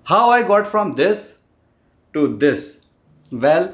How I got from this to this? Well,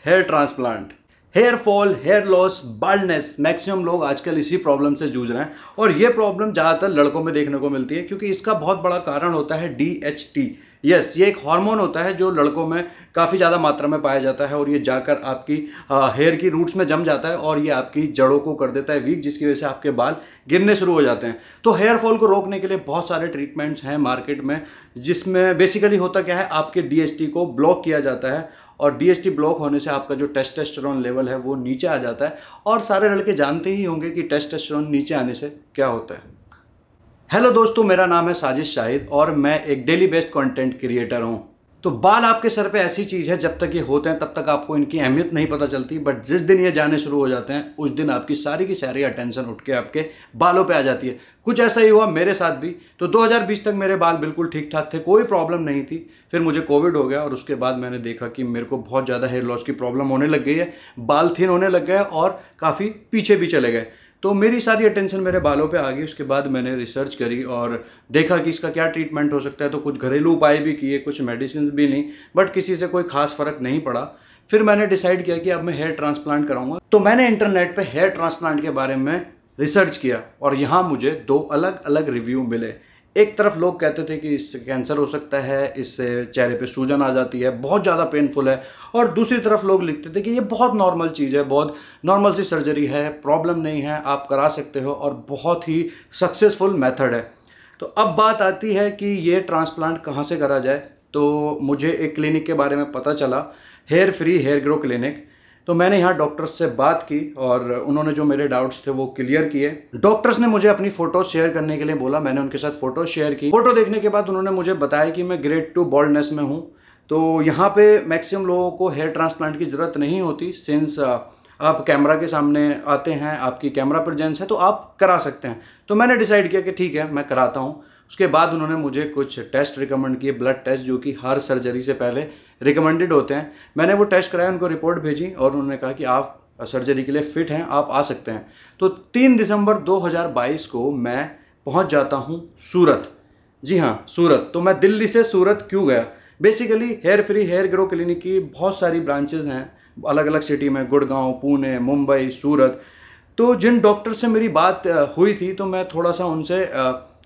hair transplant. Hair fall, hair loss, baldness, maximum लोग आजकल इसी problem से जूझ रहे हैं और ये प्रॉब्लम ज़्यादातर लड़कों में देखने को मिलती है क्योंकि इसका बहुत बड़ा कारण होता है DHT। यस, ये एक हार्मोन होता है जो लड़कों में काफ़ी ज़्यादा मात्रा में पाया जाता है और ये जाकर आपकी हेयर की रूट्स में जम जाता है और ये आपकी जड़ों को कर देता है वीक, जिसकी वजह से आपके बाल गिरने शुरू हो जाते हैं। तो हेयर फॉल को रोकने के लिए बहुत सारे ट्रीटमेंट्स हैं मार्केट में, जिसमें बेसिकली होता क्या है, आपके DHT को ब्लॉक किया जाता है और DHT ब्लॉक होने से आपका जो टेस्टोस्टेरोन लेवल है वो नीचे आ जाता है। और सारे लड़के जानते ही होंगे कि टेस्टोस्टेरोन नीचे आने से क्या होता है। हेलो दोस्तों, मेरा नाम है साजिश शाहिद और मैं एक डेली बेस्ड कंटेंट क्रिएटर हूं। तो बाल आपके सर पे ऐसी चीज़ है, जब तक ये होते हैं तब तक आपको इनकी अहमियत नहीं पता चलती, बट जिस दिन ये जाने शुरू हो जाते हैं उस दिन आपकी सारी की सारी अटेंशन उठ के आपके बालों पे आ जाती है। कुछ ऐसा ही हुआ मेरे साथ भी। तो 2020 तक मेरे बाल बिल्कुल ठीक ठाक थे, कोई प्रॉब्लम नहीं थी। फिर मुझे कोविड हो गया और उसके बाद मैंने देखा कि मेरे को बहुत ज़्यादा हेयर लॉस की प्रॉब्लम होने लग गई है, बाल थिन होने लग गए और काफ़ी पीछे भी चले गए। तो मेरी सारी अटेंशन मेरे बालों पे आ गई। उसके बाद मैंने रिसर्च करी और देखा कि इसका क्या ट्रीटमेंट हो सकता है। तो कुछ घरेलू उपाय भी किए, कुछ मेडिसिन भी ली, बट किसी से कोई खास फ़र्क नहीं पड़ा। फिर मैंने डिसाइड किया कि अब मैं हेयर ट्रांसप्लांट कराऊंगा। तो मैंने इंटरनेट पे हेयर ट्रांसप्लांट के बारे में रिसर्च किया और यहाँ मुझे दो अलग अलग रिव्यू मिले। एक तरफ लोग कहते थे कि इससे कैंसर हो सकता है, इससे चेहरे पे सूजन आ जाती है, बहुत ज़्यादा पेनफुल है। और दूसरी तरफ लोग लिखते थे कि ये बहुत नॉर्मल चीज़ है, बहुत नॉर्मल सी सर्जरी है, प्रॉब्लम नहीं है, आप करा सकते हो और बहुत ही सक्सेसफुल मेथड है। तो अब बात आती है कि ये ट्रांसप्लांट कहाँ से करा जाए। तो मुझे एक क्लिनिक के बारे में पता चला, hair free hair grow clinic. तो मैंने यहाँ डॉक्टर्स से बात की और उन्होंने जो मेरे डाउट्स थे वो क्लियर किए। डॉक्टर्स ने मुझे अपनी फ़ोटो शेयर करने के लिए बोला, मैंने उनके साथ फ़ोटो शेयर की। फ़ोटो देखने के बाद उन्होंने मुझे बताया कि मैं ग्रेड 2 बॉल्डनेस में हूँ। तो यहाँ पे मैक्सिमम लोगों को हेयर ट्रांसप्लांट की ज़रूरत नहीं होती, सिंस आप कैमरा के सामने आते हैं, आपकी कैमरा प्रेजेंस है, तो आप करा सकते हैं। तो मैंने डिसाइड किया कि ठीक है, मैं कराता हूँ। उसके बाद उन्होंने मुझे कुछ टेस्ट रिकमेंड किए, ब्लड टेस्ट, जो कि हर सर्जरी से पहले रिकमेंडेड होते हैं। मैंने वो टेस्ट कराया, उनको रिपोर्ट भेजी और उन्होंने कहा कि आप सर्जरी के लिए फ़िट हैं, आप आ सकते हैं। तो 3 दिसंबर 2022 को मैं पहुंच जाता हूं सूरत। जी हाँ, सूरत। तो मैं दिल्ली से सूरत क्यों गया? Basically hair free hair grow clinic की बहुत सारी ब्रांचेज़ हैं अलग अलग सिटी में, गुड़गांव, पुणे, मुंबई, सूरत। तो जिन डॉक्टर से मेरी बात हुई थी तो मैं थोड़ा सा उनसे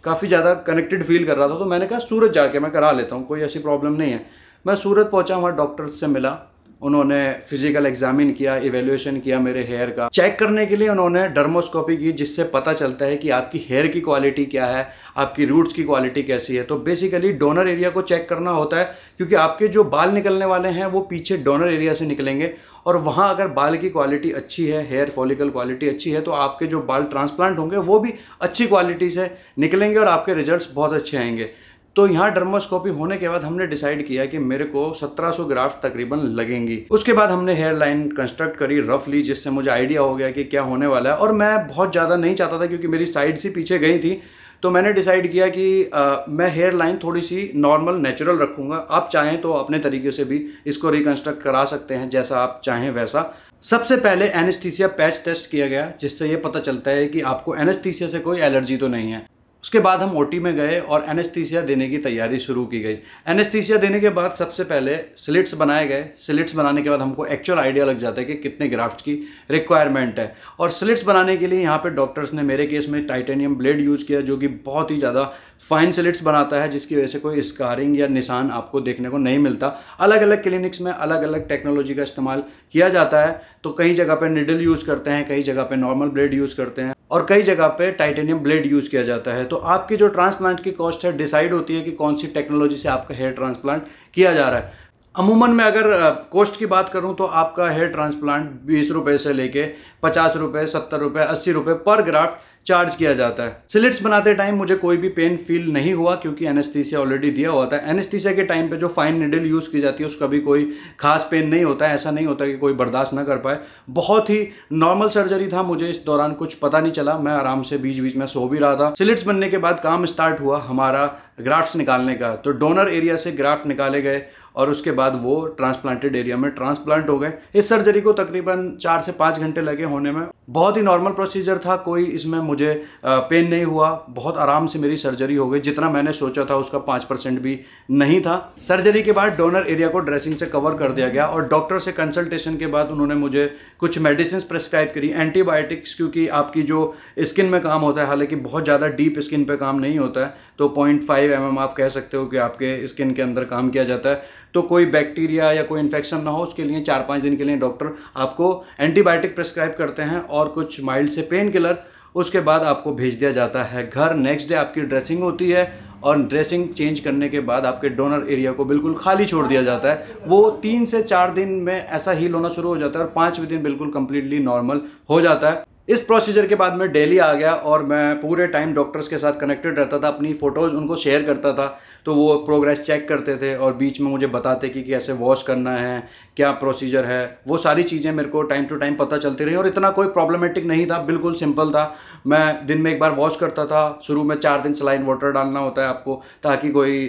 काफ़ी ज़्यादा कनेक्टेड फील कर रहा था। तो मैंने कहा सूरत जाके मैं करा लेता हूँ, कोई ऐसी प्रॉब्लम नहीं है। मैं सूरत पहुँचा, वहाँ डॉक्टर से मिला। उन्होंने फिजिकल एग्जामिन किया, इवेल्युएशन किया मेरे हेयर का। चेक करने के लिए उन्होंने डर्मोस्कोपी की, जिससे पता चलता है कि आपकी हेयर की क्वालिटी क्या है, आपकी रूट्स की क्वालिटी कैसी है। तो बेसिकली डोनर एरिया को चेक करना होता है, क्योंकि आपके जो बाल निकलने वाले हैं वो पीछे डोनर एरिया से निकलेंगे और वहाँ अगर बाल की क्वालिटी अच्छी है, हेयर फॉलिकल क्वालिटी अच्छी है, तो आपके जो बाल ट्रांसप्लांट होंगे वो भी अच्छी क्वालिटी से निकलेंगे और आपके रिजल्ट्स बहुत अच्छे आएंगे। तो यहाँ डर्मोस्कोपी होने के बाद हमने डिसाइड किया कि मेरे को 1700 ग्राफ्ट तकरीबन लगेंगी। उसके बाद हमने हेयर लाइन कंस्ट्रक्ट करी रफली, जिससे मुझे आइडिया हो गया कि क्या होने वाला है। और मैं बहुत ज़्यादा नहीं चाहता था क्योंकि मेरी साइड से पीछे गई थी। तो मैंने डिसाइड किया कि मैं हेयर लाइन थोड़ी सी नॉर्मल नेचुरल रखूँगा। आप चाहें तो अपने तरीके से भी इसको रिकन्स्ट्रक्ट करा सकते हैं, जैसा आप चाहें वैसा। सबसे पहले एनेस्थीसिया पैच टेस्ट किया गया, जिससे ये पता चलता है कि आपको एनेस्थीसिया से कोई एलर्जी तो नहीं है। उसके बाद हम OT में गए और एनेस्थीसिया देने की तैयारी शुरू की गई। एनेस्थीसिया देने के बाद सबसे पहले स्लिट्स बनाए गए। स्लिट्स बनाने के बाद हमको एक्चुअल आइडिया लग जाता है कि कितने ग्राफ्ट की रिक्वायरमेंट है। और स्लिट्स बनाने के लिए यहाँ पे डॉक्टर्स ने मेरे केस में टाइटेनियम ब्लेड यूज़ किया, जो कि बहुत ही ज़्यादा फाइन स्लिट्स बनाता है, जिसकी वजह से कोई स्कारिंग या निशान आपको देखने को नहीं मिलता। अलग अलग क्लिनिक्स में अलग अलग टेक्नोलॉजी का इस्तेमाल किया जाता है। तो कई जगह पे निडल यूज़ करते हैं, कई जगह पे नॉर्मल ब्लेड यूज़ करते हैं और कई जगह पे टाइटेनियम ब्लेड यूज़ किया जाता है। तो आपकी जो ट्रांसप्लांट की कॉस्ट है डिसाइड होती है कि कौन सी टेक्नोलॉजी से आपका हेयर ट्रांसप्लांट किया जा रहा है। अमूमन मैं अगर कॉस्ट की बात करूं तो आपका हेयर ट्रांसप्लांट 20 रुपये से लेके 50 रुपये, 70 रुपये, 80 रुपये पर ग्राफ्ट चार्ज किया जाता है। स्लिट्स बनाते टाइम मुझे कोई भी पेन फील नहीं हुआ, क्योंकि एनेस्थीसिया ऑलरेडी दिया हुआ था। एनेस्थीसिया के टाइम पे जो फाइन निडल यूज़ की जाती है उसका भी कोई खास पेन नहीं होता है। ऐसा नहीं होता कि कोई बर्दाश्त ना कर पाए। बहुत ही नॉर्मल सर्जरी था, मुझे इस दौरान कुछ पता नहीं चला। मैं आराम से बीच बीच में सो भी रहा था। स्लिट्स बनने के बाद काम स्टार्ट हुआ हमारा ग्राफ्ट्स निकालने का। तो डोनर एरिया से ग्राफ्ट निकाले गए और उसके बाद वो ट्रांसप्लांटेड एरिया में ट्रांसप्लांट हो गए। इस सर्जरी को तकरीबन 4 से 5 घंटे लगे होने में। बहुत ही नॉर्मल प्रोसीजर था, कोई इसमें मुझे पेन नहीं हुआ, बहुत आराम से मेरी सर्जरी हो गई। जितना मैंने सोचा था उसका 5% भी नहीं था। सर्जरी के बाद डोनर एरिया को ड्रेसिंग से कवर कर दिया गया और डॉक्टर से कंसल्टेशन के बाद उन्होंने मुझे कुछ मेडिसिन प्रेस्क्राइब करी, एंटीबायोटिक्स, क्योंकि आपकी जो स्किन में काम होता है, हालांकि बहुत ज़्यादा डीप स्किन पे काम नहीं होता है, तो 0.5 mm आप कह सकते हो कि आपके स्किन के अंदर काम किया जाता है। तो कोई बैक्टीरिया या कोई इन्फेक्शन ना हो उसके लिए 4-5 दिन के लिए डॉक्टर आपको एंटीबायोटिक प्रेस्क्राइब करते हैं और कुछ माइल्ड से पेन किलर। उसके बाद आपको भेज दिया जाता है घर। नेक्स्ट डे आपकी ड्रेसिंग होती है और ड्रेसिंग चेंज करने के बाद आपके डोनर एरिया को बिल्कुल खाली छोड़ दिया जाता है। वो 3 से 4 दिन में ऐसा हील होना शुरू हो जाता है और 5वें दिन बिल्कुल कंप्लीटली नॉर्मल हो जाता है। इस प्रोसीजर के बाद मैं दिल्ली आ गया और मैं पूरे टाइम डॉक्टर्स के साथ कनेक्टेड रहता था, अपनी फ़ोटोज़ उनको शेयर करता था, तो वो प्रोग्रेस चेक करते थे और बीच में मुझे बताते कि कैसे वॉश करना है, क्या प्रोसीजर है। वो सारी चीज़ें मेरे को टाइम टू टाइम पता चलती रही और इतना कोई प्रॉब्लमेटिक नहीं था, बिल्कुल सिंपल था। मैं दिन में एक बार वॉश करता था। शुरू में 4 दिन सलाइन वाटर डालना होता है आपको ताकि कोई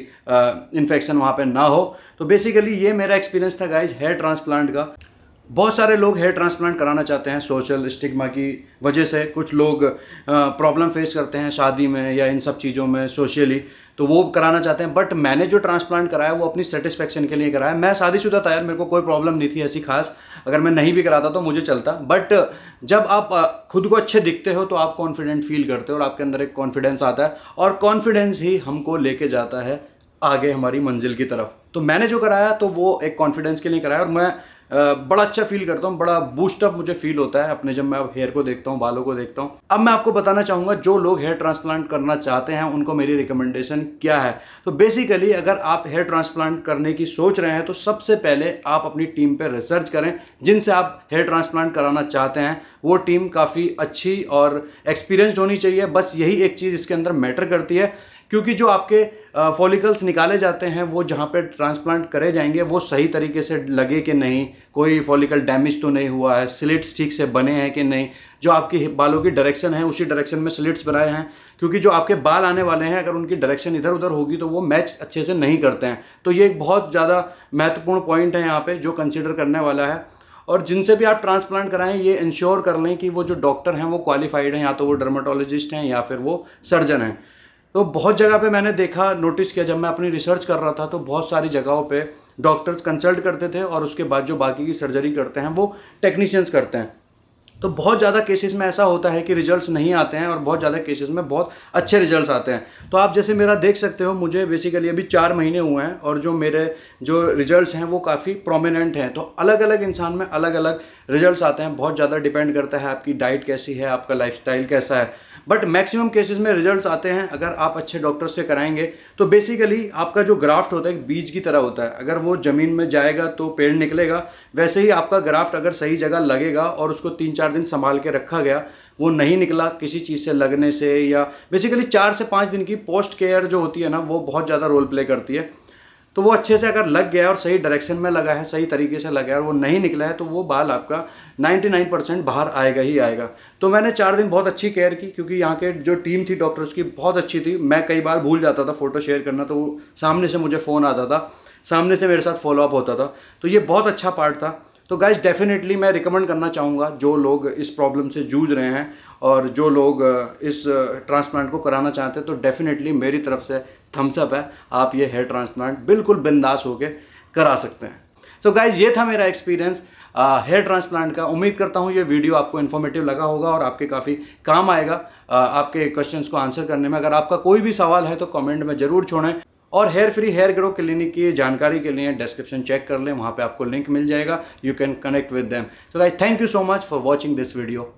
इन्फेक्शन वहाँ पे ना हो। तो बेसिकली ये मेरा एक्सपीरियंस था गाइज हेयर ट्रांसप्लांट का। बहुत सारे लोग हेयर ट्रांसप्लांट कराना चाहते हैं सोशल स्टिग्मा की वजह से। कुछ लोग प्रॉब्लम फेस करते हैं शादी में या इन सब चीज़ों में सोशली, तो वो कराना चाहते हैं। बट मैंने जो ट्रांसप्लांट कराया वो अपनी सेटिस्फेक्शन के लिए कराया। मैं शादीशुदा था यार, मेरे को कोई प्रॉब्लम नहीं थी ऐसी खास। अगर मैं नहीं भी कराता तो मुझे चलता। बट जब आप खुद को अच्छे दिखते हो तो आप कॉन्फिडेंट फील करते हो और आपके अंदर एक कॉन्फिडेंस आता है और कॉन्फिडेंस ही हमको लेके जाता है आगे हमारी मंजिल की तरफ। तो मैंने जो कराया तो वो एक कॉन्फिडेंस के लिए कराया और मैं बड़ा अच्छा फील करता हूँ, बड़ा बूस्टअप मुझे फील होता है अपने जब मैं अब हेयर को देखता हूँ, बालों को देखता हूँ। अब मैं आपको बताना चाहूँगा जो लोग हेयर ट्रांसप्लांट करना चाहते हैं उनको मेरी रिकमेंडेशन क्या है। तो बेसिकली अगर आप हेयर ट्रांसप्लांट करने की सोच रहे हैं तो सबसे पहले आप अपनी टीम पर रिसर्च करें। जिनसे आप हेयर ट्रांसप्लांट कराना चाहते हैं वो टीम काफ़ी अच्छी और एक्सपीरियंस्ड होनी चाहिए। बस यही एक चीज़ इसके अंदर मैटर करती है, क्योंकि जो आपके फॉलिकल्स निकाले जाते हैं वो जहाँ पे ट्रांसप्लांट करे जाएंगे वो सही तरीके से लगे कि नहीं, कोई फॉलिकल डैमेज तो नहीं हुआ है, स्लिट्स ठीक से बने हैं कि नहीं, जो आपकी बालों की डायरेक्शन है उसी डायरेक्शन में स्लिट्स बनाए हैं। क्योंकि जो आपके बाल आने वाले हैं अगर उनकी डायरेक्शन इधर उधर होगी तो वो मैच अच्छे से नहीं करते हैं। तो ये एक बहुत ज़्यादा महत्वपूर्ण पॉइंट है यहाँ पर जो कंसिडर करने वाला है। और जिनसे भी आप ट्रांसप्लांट कराएं ये इंश्योर कर लें कि वो जो डॉक्टर हैं वो क्वालिफाइड हैं, या तो वो डर्मेटोलॉजिस्ट हैं या फिर वो सर्जन हैं। तो बहुत जगह पे मैंने देखा, नोटिस किया, जब मैं अपनी रिसर्च कर रहा था तो बहुत सारी जगहों पे डॉक्टर्स कंसल्ट करते थे और उसके बाद जो बाकी की सर्जरी करते हैं वो टेक्नीशियंस करते हैं। तो बहुत ज़्यादा केसेस में ऐसा होता है कि रिजल्ट्स नहीं आते हैं और बहुत ज़्यादा केसेस में बहुत अच्छे रिजल्ट्स आते हैं। तो आप जैसे मेरा देख सकते हो, मुझे बेसिकली अभी 4 महीने हुए हैं और जो मेरे जो रिजल्ट्स हैं वो काफ़ी प्रोमिनेंट हैं। तो अलग अलग इंसान में अलग अलग रिजल्ट्स आते हैं, बहुत ज़्यादा डिपेंड करता है आपकी डाइट कैसी है, आपका लाइफस्टाइल कैसा है। बट मैक्सिमम केसेस में रिजल्ट्स आते हैं अगर आप अच्छे डॉक्टर से कराएंगे। तो बेसिकली आपका जो ग्राफ्ट होता है एक बीज की तरह होता है, अगर वो ज़मीन में जाएगा तो पेड़ निकलेगा। वैसे ही आपका ग्राफ्ट अगर सही जगह लगेगा और उसको 3-4 दिन संभाल के रखा गया, वो नहीं निकला किसी चीज़ से लगने से, या बेसिकली 4 से 5 दिन की पोस्ट केयर जो होती है ना वो बहुत ज़्यादा रोल प्ले करती है। तो वो अच्छे से अगर लग गया और सही डायरेक्शन में लगा है, सही तरीके से लगा है और वो नहीं निकला है तो वो बाल आपका 99% बाहर आएगा ही आएगा। तो मैंने 4 दिन बहुत अच्छी केयर की, क्योंकि यहाँ के जो टीम थी डॉक्टर्स की बहुत अच्छी थी। मैं कई बार भूल जाता था फ़ोटो शेयर करना, तो वो सामने से मुझे फ़ोन आता था, सामने से मेरे साथ फॉलोअप होता था। तो ये बहुत अच्छा पार्ट था। तो गाइज डेफिनेटली मैं रिकमेंड करना चाहूँगा जो लोग इस प्रॉब्लम से जूझ रहे हैं और जो लोग इस ट्रांसप्लांट को कराना चाहते हैं, तो डेफिनेटली मेरी तरफ से थम्स अप है। आप ये हेयर ट्रांसप्लांट बिल्कुल बिंदास होके करा सकते हैं। सो गाइज ये था मेरा एक्सपीरियंस हेयर ट्रांसप्लांट का। उम्मीद करता हूँ ये वीडियो आपको इन्फॉर्मेटिव लगा होगा और आपके काफ़ी काम आएगा आपके क्वेश्चंस को आंसर करने में। अगर आपका कोई भी सवाल है तो कमेंट में ज़रूर छोड़ें। और hair free hair grow clinic की जानकारी के लिए डिस्क्रिप्शन चेक कर लें, वहाँ पे आपको लिंक मिल जाएगा। You can connect with them. तो guys thank you so much for watching this video.